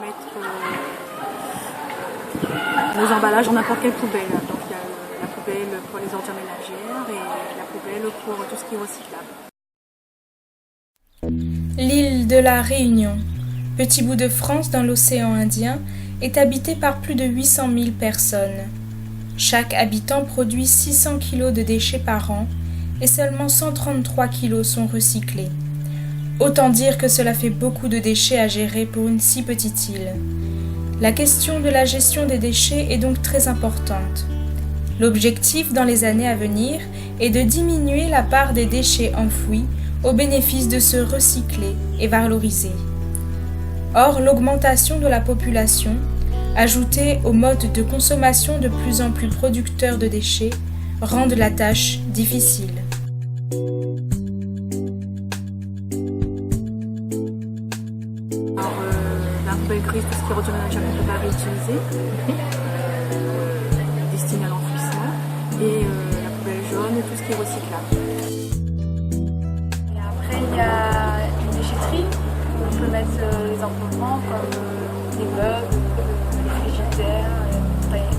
mettre nos emballages dans n'importe quelle poubelle. Donc il y a la poubelle pour les ordures ménagères et la poubelle pour tout ce qui est recyclable. L'île de la Réunion, petit bout de France dans l'océan Indien, est habitée par plus de 800 000 personnes. Chaque habitant produit 600 kg de déchets par an et seulement 133 kg sont recyclés. Autant dire que cela fait beaucoup de déchets à gérer pour une si petite île. La question de la gestion des déchets est donc très importante. L'objectif dans les années à venir est de diminuer la part des déchets enfouis au bénéfice de se recycler et valoriser. Or, l'augmentation de la population, ajoutée au mode de consommation de plus en plus producteur de déchets, rendent la tâche difficile. Alors, la poubelle grise, tout ce qui est ordures ménagères qu'on ne peut pas réutiliser, destiné à l'enfouissement, et la poubelle jaune, tout ce qui est recyclable. Et après, il y a une déchetterie où on peut mettre les encombrements comme les meubles, les frigidaires, les bacs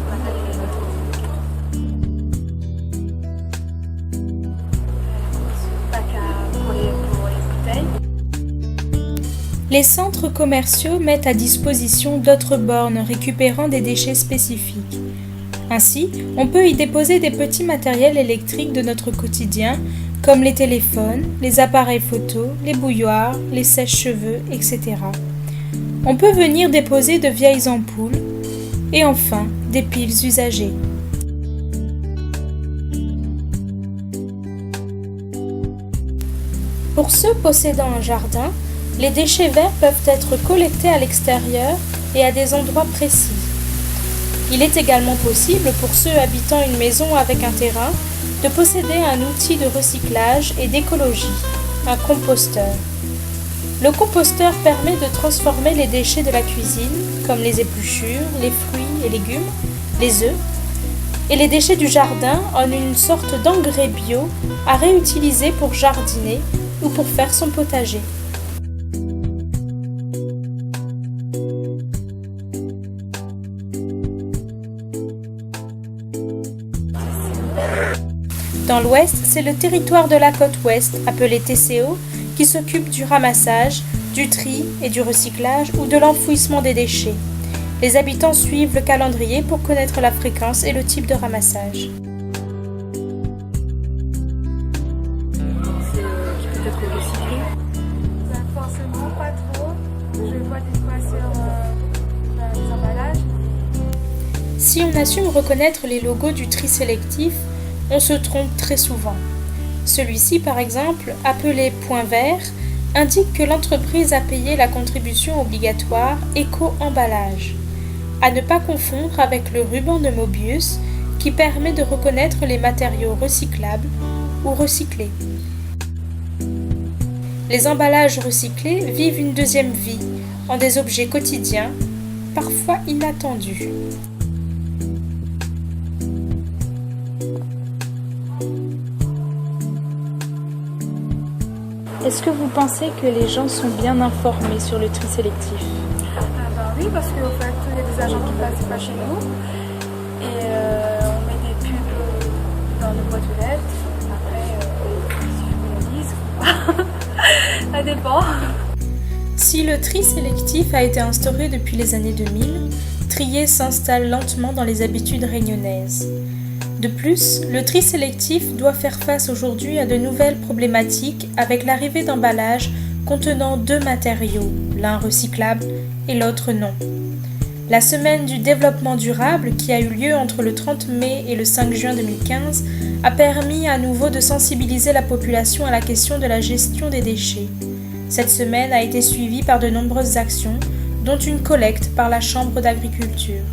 pour les bouteilles. Les centres commerciaux mettent à disposition d'autres bornes récupérant des déchets spécifiques. Ainsi, on peut y déposer des petits matériels électriques de notre quotidien, comme les téléphones, les appareils photo, les bouilloires, les sèche-cheveux, etc. On peut venir déposer de vieilles ampoules et enfin des piles usagées. Pour ceux possédant un jardin, les déchets verts peuvent être collectés à l'extérieur et à des endroits précis. Il est également possible pour ceux habitant une maison avec un terrain de posséder un outil de recyclage et d'écologie, un composteur. Le composteur permet de transformer les déchets de la cuisine, comme les épluchures, les fruits et légumes, les œufs, et les déchets du jardin en une sorte d'engrais bio à réutiliser pour jardiner ou pour faire son potager. Dans l'Ouest, c'est le territoire de la côte Ouest, appelé TCO, qui s'occupe du ramassage, du tri et du recyclage ou de l'enfouissement des déchets. Les habitants suivent le calendrier pour connaître la fréquence et le type de ramassage. C'est qui peut être recyclé. Forcément, pas trop. Je vois des fois sur les emballages. Si on assume reconnaître les logos du tri sélectif, on se trompe très souvent. Celui-ci, par exemple, appelé point vert, indique que l'entreprise a payé la contribution obligatoire éco-emballage. À ne pas confondre avec le ruban de Mobius, qui permet de reconnaître les matériaux recyclables ou recyclés. Les emballages recyclés vivent une deuxième vie en des objets quotidiens, parfois inattendus. Est-ce que vous pensez que les gens sont bien informés sur le tri sélectif ? Oui, parce qu'en fait, il y a des agents qui passent pas chez nous et on met des pubs dans nos boîtes aux lettres. Après, si je me le dise, ça dépend. Si le tri sélectif a été instauré depuis les années 2000, trier s'installe lentement dans les habitudes réunionnaises. De plus, le tri sélectif doit faire face aujourd'hui à de nouvelles problématiques avec l'arrivée d'emballages contenant deux matériaux, l'un recyclable et l'autre non. La semaine du développement durable, qui a eu lieu entre le 30 mai et le 5 juin 2015, a permis à nouveau de sensibiliser la population à la question de la gestion des déchets. Cette semaine a été suivie par de nombreuses actions, dont une collecte par la Chambre d'agriculture.